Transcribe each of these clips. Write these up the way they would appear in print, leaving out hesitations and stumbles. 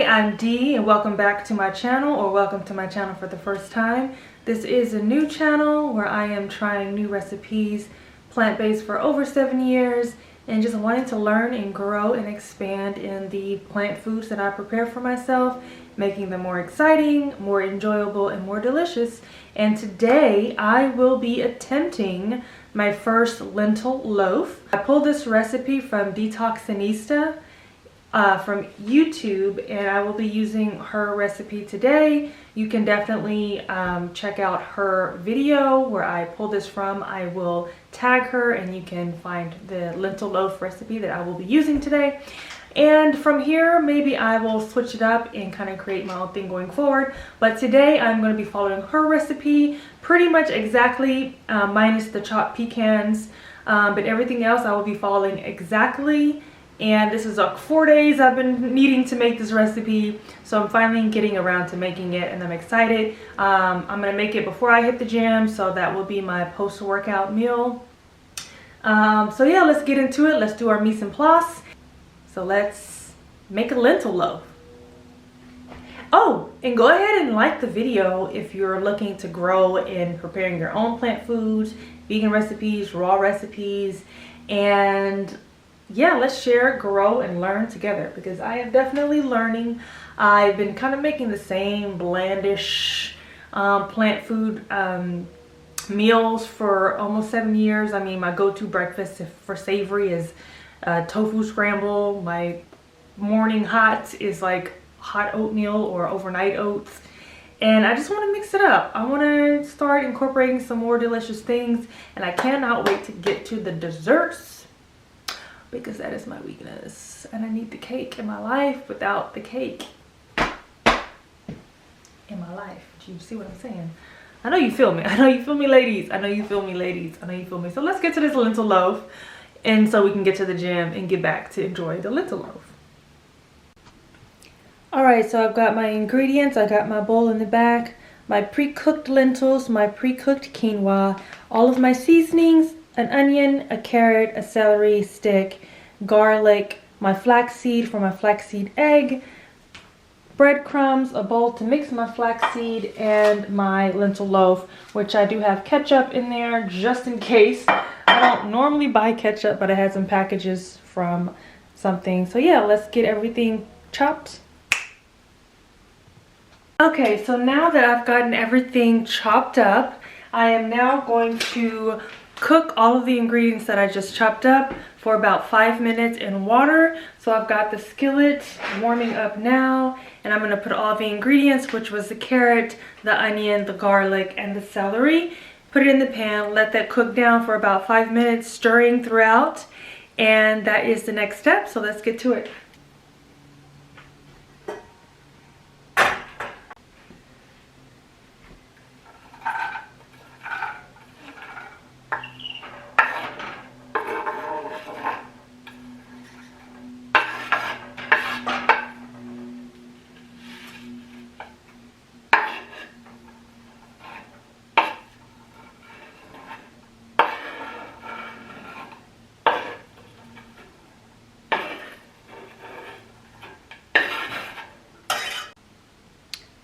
I'm Dee and welcome back to my channel, or welcome to my channel for the first time. This is a new channel where I am trying new recipes, plant-based for over 7 years, and just wanting to learn and grow and expand in the plant foods that I prepare for myself, making them more exciting, more enjoyable, and more delicious. And today I will be attempting my first lentil loaf. I pulled this recipe from Detoxinista from YouTube, and I will be using her recipe today. You can definitely check out her video where I pulled this from. I will tag her and you can find the lentil loaf recipe that I will be using today. And from here, maybe I will switch it up and kind of create my own thing going forward. But today I'm going to be following her recipe pretty much exactly, minus the chopped pecans. But everything else I will be following exactly. And this is 4 days I've been needing to make this recipe, so I'm finally getting around to making it, and I'm excited. I'm gonna make it before I hit the gym, so that will be my post-workout meal. So yeah, let's get into it. Let's do our mise en place. So let's make a lentil loaf. Oh, and go ahead and like the video if you're looking to grow in preparing your own plant foods, vegan recipes, raw recipes, and yeah, let's share, grow, and learn together, because I am definitely learning. I've been kind of making the same blandish plant food meals for almost 7 years. I mean, my go-to breakfast for savory is tofu scramble. My morning hot is like hot oatmeal or overnight oats. And I just want to mix it up. I want to start incorporating some more delicious things, and I cannot wait to get to the desserts, because that is my weakness, and I need the cake in my life. Without the cake in my life, do you see what I'm saying? I know you feel me. I know you feel me, ladies. I know you feel me, ladies. I know you feel me. So let's get to this lentil loaf, and so we can get to the gym and get back to enjoy the lentil loaf. All right, so I've got my ingredients. I got my bowl in the back, my pre-cooked lentils, my pre-cooked quinoa, all of my seasonings, an onion, a carrot, a celery stick, garlic, my flaxseed for my flaxseed egg, breadcrumbs, a bowl to mix my flaxseed, and my lentil loaf, which I do have ketchup in there just in case. I don't normally buy ketchup, but I had some packages from something. So yeah, let's get everything chopped. Okay, so now that I've gotten everything chopped up, I am now going to cook all of the ingredients that I just chopped up for about 5 minutes in water. So I've got the skillet warming up now, and I'm going to put all the ingredients, which was the carrot, the onion, the garlic, and the celery. Put it in the pan, let that cook down for about 5 minutes, stirring throughout, and that is the next step. So let's get to it.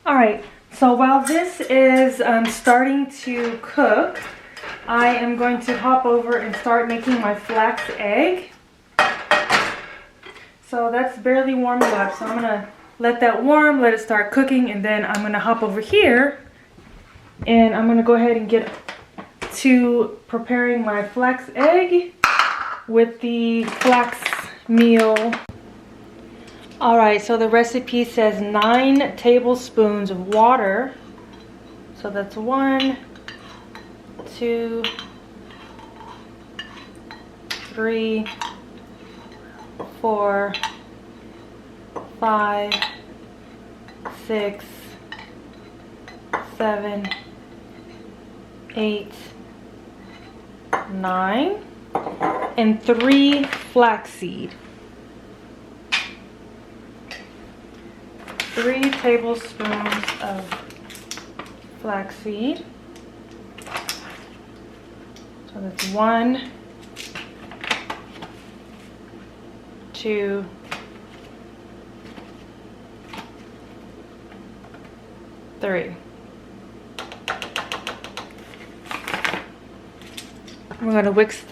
Alright, so while this is starting to cook, I am going to hop over and start making my flax egg. So that's barely warming up, so I'm going to let that warm, let it start cooking, and then I'm going to hop over here and I'm going to go ahead and get to preparing my flax egg with the flax meal. Alright, so the recipe says 9 tablespoons of water. So that's 1, 2, 3, 4, 5, 6, 7, 8, 9, and 3 flaxseed. 3 tablespoons of flaxseed. So that's 1, 2, 3. We're gonna whisk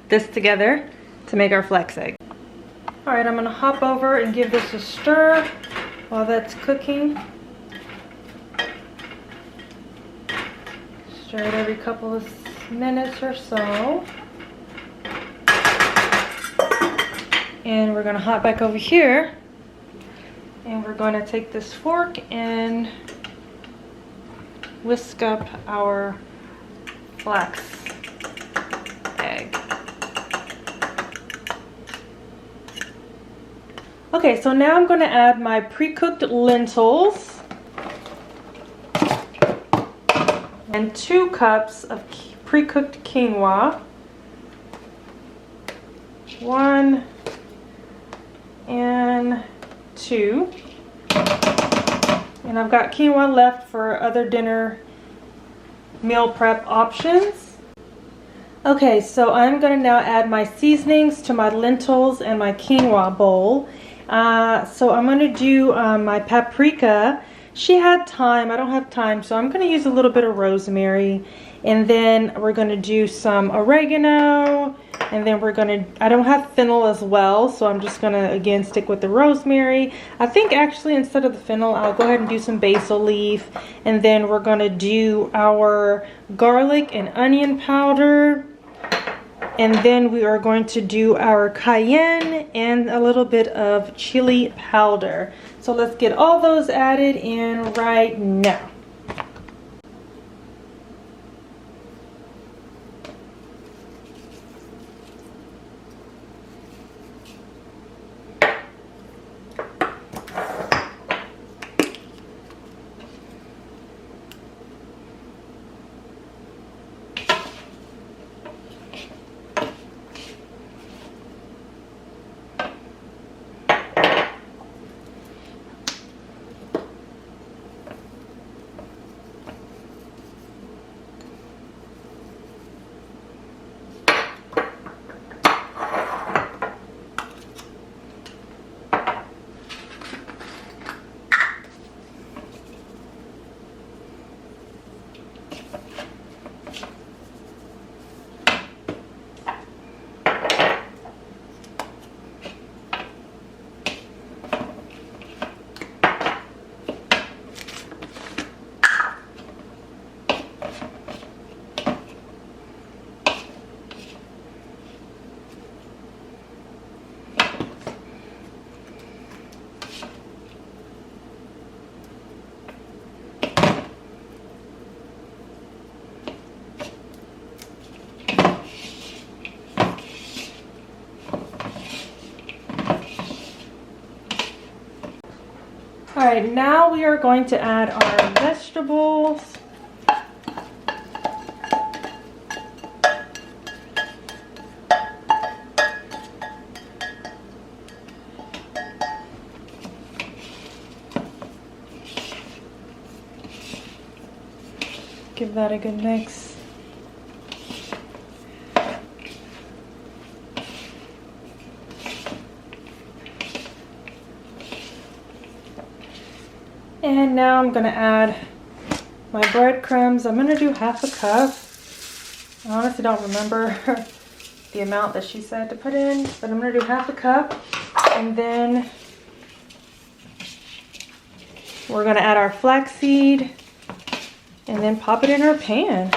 this together to make our flex egg. All right, I'm gonna hop over and give this a stir while that's cooking. Stir it every couple of minutes or so. And we're gonna hop back over here and we're gonna take this fork and whisk up our flax egg. Okay, so now I'm gonna add my pre-cooked lentils and 2 cups of pre-cooked quinoa. 1 and 2. And I've got quinoa left for other dinner meal prep options. Okay, so I'm gonna now add my seasonings to my lentils and my quinoa bowl. So I'm gonna do my paprika. She had thyme, I don't have thyme, so I'm gonna use a little bit of rosemary. And then we're gonna do some oregano. And then I don't have fennel as well, so I'm just gonna, again, stick with the rosemary. I think actually instead of the fennel, I'll go ahead and do some basil leaf. And then we're gonna do our garlic and onion powder. And then we are going to do our cayenne and a little bit of chili powder. So let's get all those added in right now. All right, now we are going to add our vegetables. Give that a good mix. And now I'm going to add my breadcrumbs. I'm going to do half a cup. I honestly don't remember the amount that she said to put in, but I'm going to do half a cup. And then we're going to add our flaxseed and then pop it in our pan.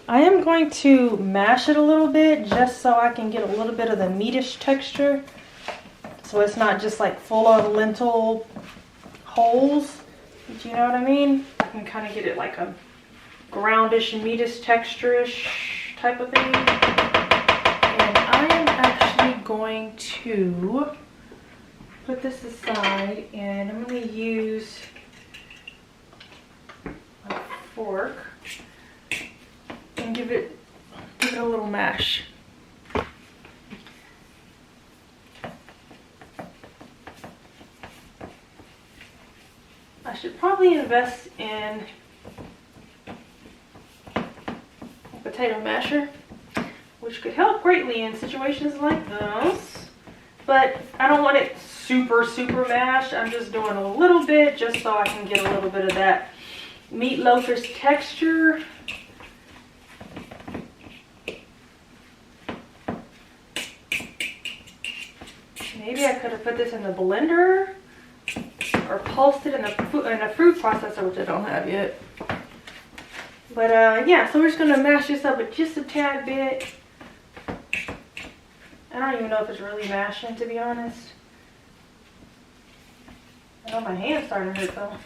I am going to mash it a little bit just so I can get a little bit of the meatish texture. So it's not just like full on lentil holes, if you know what I mean. I can kind of get it like a groundish, meatish, texture-ish type of thing. And I am actually going to put this aside and I'm going to use a fork and give it a little mash. I should probably invest in a potato masher, which could help greatly in situations like this. but I don't want it super mashed. I'm just doing a little bit just so I can get a little bit of that meatloafish texture. Maybe I could have put this in the blender or pulsed it in a fruit processor, which I don't have yet. But yeah, so we're just gonna mash this up with just a tad bit. I don't even know if it's really mashing, to be honest. I know my hand's starting to hurt though.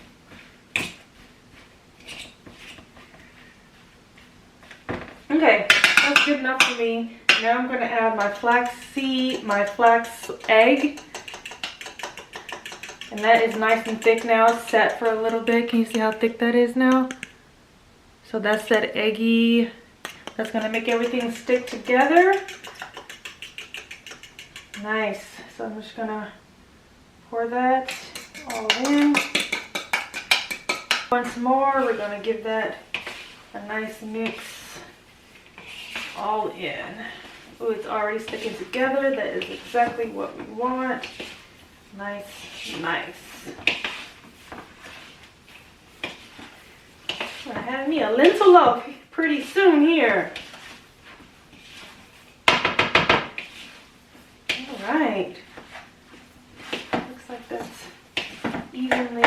Okay, that's good enough for me. Now I'm going to add my flax egg. And that is nice and thick now. It's set for a little bit. Can you see how thick that is now? So that's that eggy. That's going to make everything stick together. Nice. So I'm just going to pour that all in. Once more, we're going to give that a nice mix all in. Oh, it's already sticking together. That is exactly what we want. Nice. I'm gonna have me a lentil loaf pretty soon here. All right. Looks like that's evenly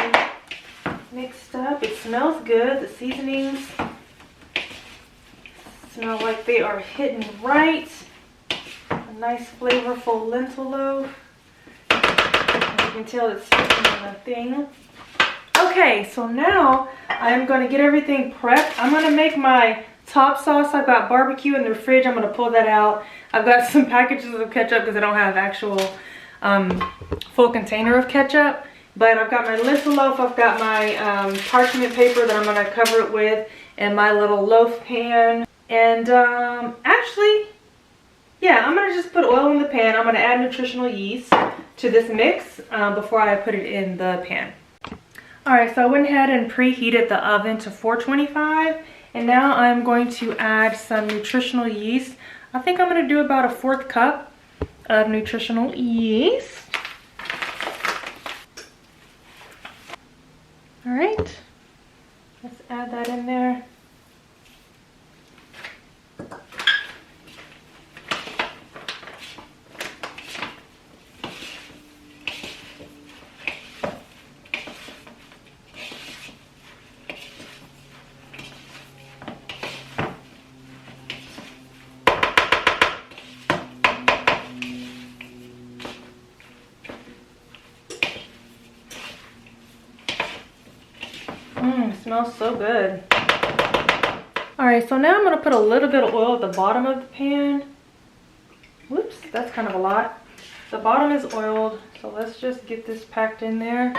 mixed up. It smells good. The seasonings smell like they are hitting right. A nice flavorful lentil loaf. And you can tell it's sticking in the thing. Okay, so now I'm going to get everything prepped. I'm going to make my top sauce. I've got barbecue in the fridge. I'm going to pull that out. I've got some packages of ketchup because I don't have actual full container of ketchup. But I've got my lentil loaf. I've got my parchment paper that I'm going to cover it with, and my little loaf pan. And actually, yeah, I'm gonna just put oil in the pan. I'm gonna add nutritional yeast to this mix before I put it in the pan. All right, so I went ahead and preheated the oven to 425, and now I'm going to add some nutritional yeast. I think I'm gonna do about a 1/4 cup of nutritional yeast. All right, let's add that in there. Smells so good. All right, so now I'm gonna put a little bit of oil at the bottom of the pan. Whoops, that's kind of a lot. The bottom is oiled, so let's just get this packed in there.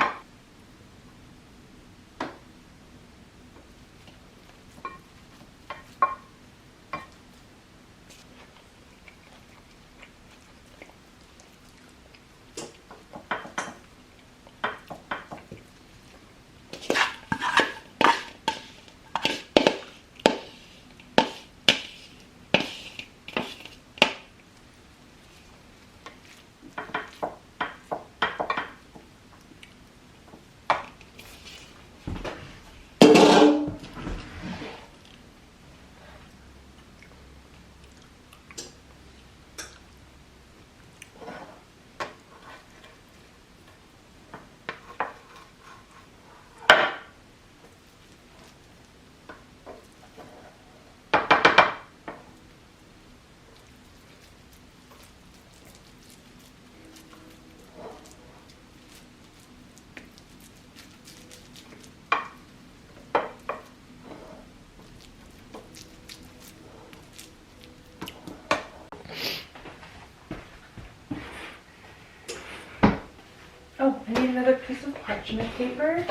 Oh, I need another piece of parchment paper.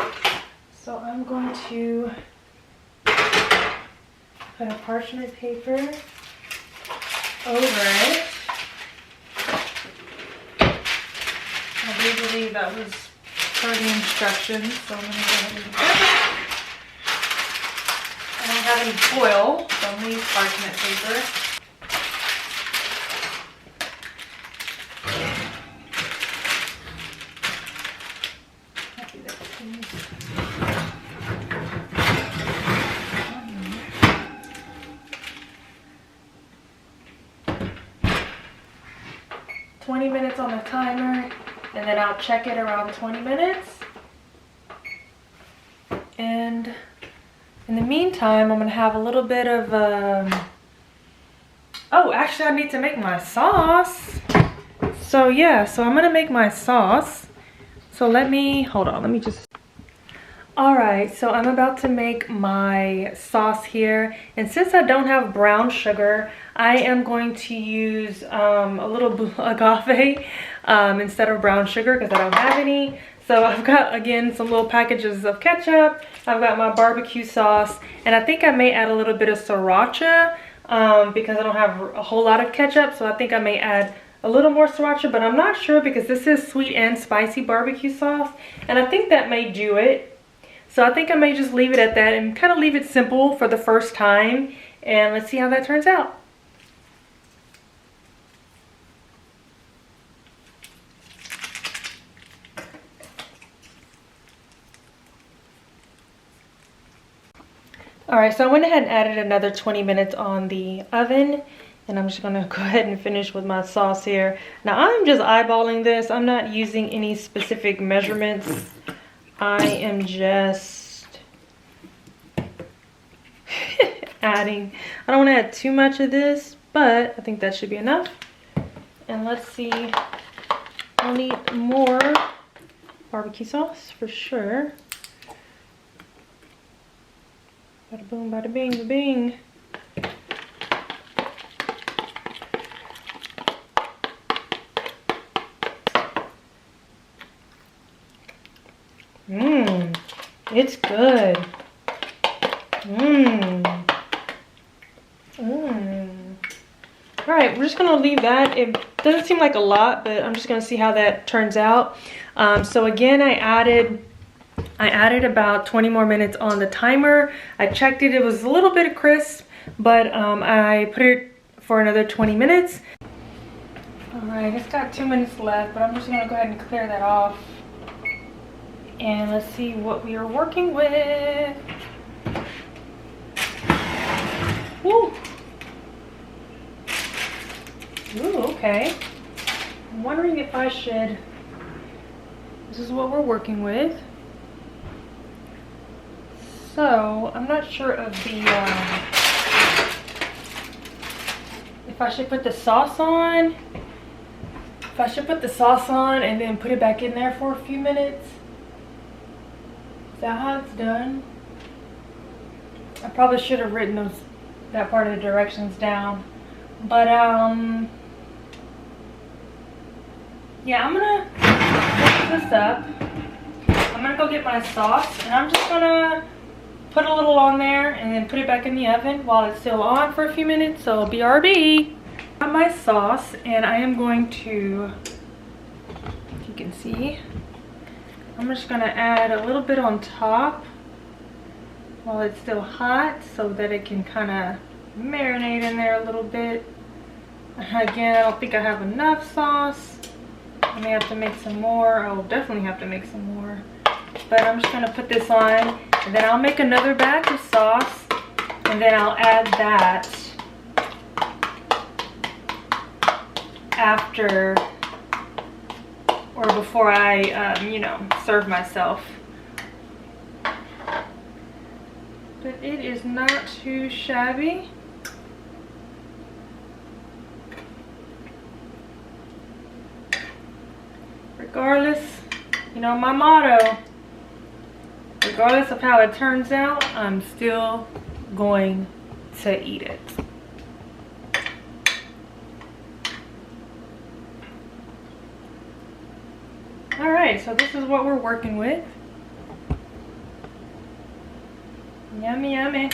So I'm going to put a parchment paper over it. I do believe that was per the instructions, so I'm going to go ahead and do that. I don't have any foil, so I'm going to use parchment paper. 20 minutes on the timer, and then I'll check it around 20 minutes. And in the meantime, I'm gonna have a little bit of oh, actually I need to make my sauce. So yeah, so I'm gonna make my sauce. So hold on, let me just. All right, so I'm about to make my sauce here. And since I don't have brown sugar, I am going to use a little agave instead of brown sugar because I don't have any. So I've got, again, some little packages of ketchup. I've got my barbecue sauce. And I think I may add a little bit of sriracha because I don't have a whole lot of ketchup. So I think I may add a little more sriracha, but I'm not sure because this is sweet and spicy barbecue sauce. And I think that may do it. So I think I may just leave it at that and kind of leave it simple for the first time. And let's see how that turns out. All right, so I went ahead and added another 20 minutes on the oven. And I'm just gonna go ahead and finish with my sauce here. Now I'm just eyeballing this. I'm not using any specific measurements. I am just adding. I don't want to add too much of this, but I think that should be enough. And let's see, I'll need more barbecue sauce for sure. Bada boom, bada bing, ba bing. It's good. All right, we're just gonna leave that. It doesn't seem like a lot, but I'm just gonna see how that turns out. So again, I added about 20 more minutes on the timer. I checked it, it was a little bit crisp, but I put it for another 20 minutes. All right, it's got 2 minutes left, but I'm just gonna go ahead and clear that off. And let's see what we are working with. Woo! Ooh, okay. I'm wondering if I should. This is what we're working with. So I'm not sure of the if I should put the sauce on. If I should put the sauce on and then put it back in there for a few minutes. Is that how it's done? I probably should have written that part of the directions down. But yeah, I'm gonna mix this up. I'm gonna go get my sauce and I'm just gonna put a little on there and then put it back in the oven while it's still on for a few minutes. So BRB. I got my sauce and I am going to, if you can see, I'm just gonna add a little bit on top while it's still hot so that it can kind of marinate in there a little bit. Again, I don't think I have enough sauce. I may have to make some more. I'll definitely have to make some more. But I'm just gonna put this on and then I'll make another batch of sauce and then I'll add that after or before I, you know, serve myself. But it is not too shabby. Regardless, you know, my motto, regardless of how it turns out, I'm still going to eat it. Alright, so this is what we're working with. Yummy, yummy.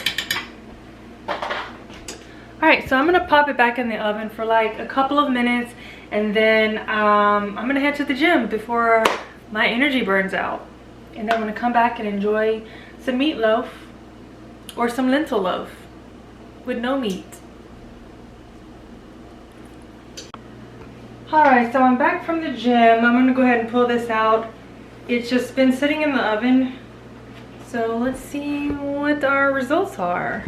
Alright, so I'm going to pop it back in the oven for like a couple of minutes and then I'm going to head to the gym before my energy burns out. And then I'm going to come back and enjoy some meatloaf or some lentil loaf with no meat. Alright, so I'm back from the gym. I'm going to go ahead and pull this out It's just been sitting in the oven. So let's see what our results are.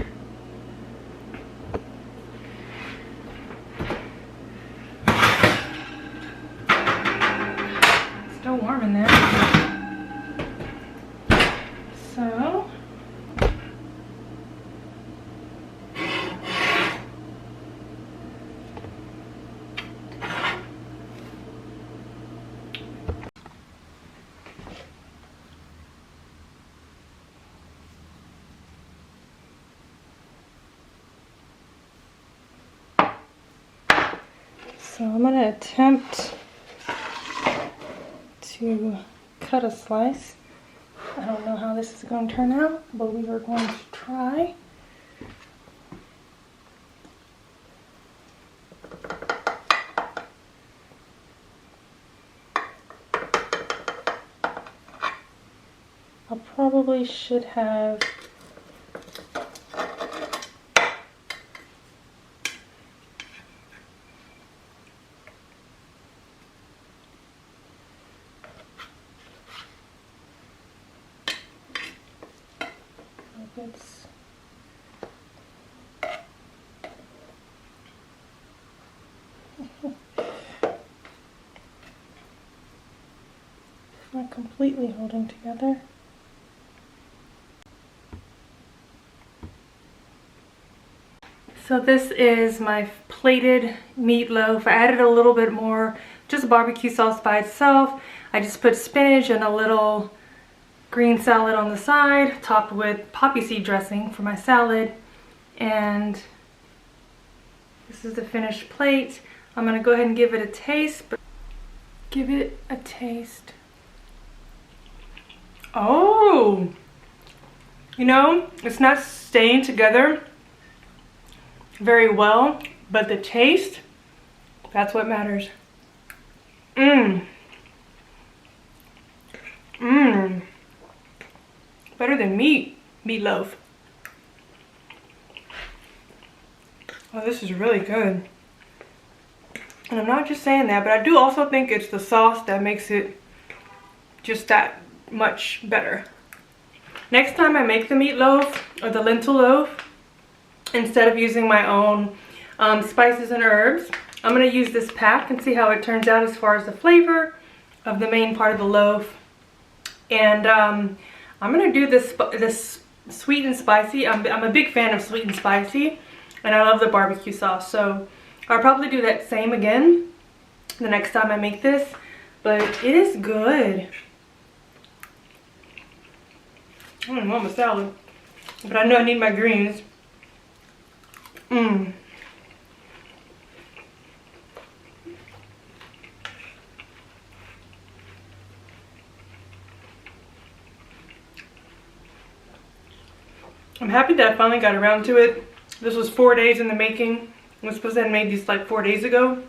Still warm in there. So I'm going to attempt to cut a slice. I don't know how this is going to turn out, but we are going to try. I probably should have it's not completely holding together. So this is my plated meatloaf. I added a little bit more, just barbecue sauce by itself. I just put spinach and a little green salad on the side, topped with poppy seed dressing for my salad. And this is the finished plate. I'm gonna go ahead and give it a taste. Give it a taste. Oh, you know, it's not staying together very well, but the taste, that's what matters. Better than meatloaf. Oh, this is really good. And I'm not just saying that, but I do also think it's the sauce that makes it just that much better. Next time I make the meatloaf or the lentil loaf, instead of using my own spices and herbs, I'm going to use this pack and see how it turns out as far as the flavor of the main part of the loaf. And I'm going to do this sweet and spicy. I'm a big fan of sweet and spicy, and I love the barbecue sauce. So I'll probably do that same again the next time I make this, but it is good. I don't want my salad, but I know I need my greens. I'm happy that I finally got around to it. This was 4 days in the making. I was supposed to have made these like 4 days ago.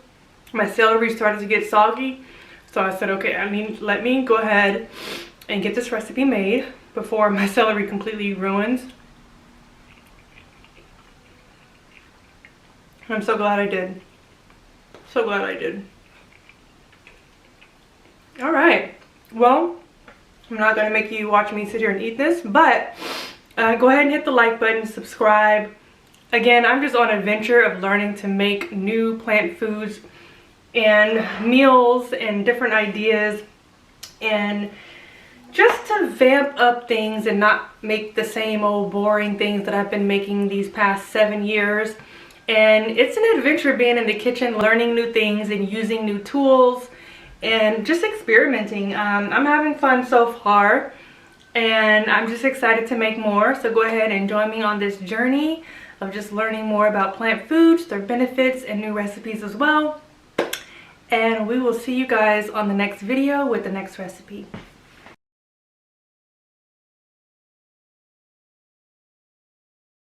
My celery started to get soggy, so I said, okay, let me go ahead and get this recipe made before my celery completely ruins. And I'm so glad I did. So glad I did. All right, well, I'm not gonna make you watch me sit here and eat this, but go ahead and hit the like button, subscribe. Again, I'm just on an adventure of learning to make new plant foods and meals and different ideas, and just to vamp up things and not make the same old boring things that I've been making these past 7 years. And it's an adventure being in the kitchen, learning new things and using new tools and just experimenting. I'm having fun so far, and I'm just excited to make more. So go ahead and join me on this journey of just learning more about plant foods, their benefits, and new recipes as well. And we will see you guys on the next video with the next recipe.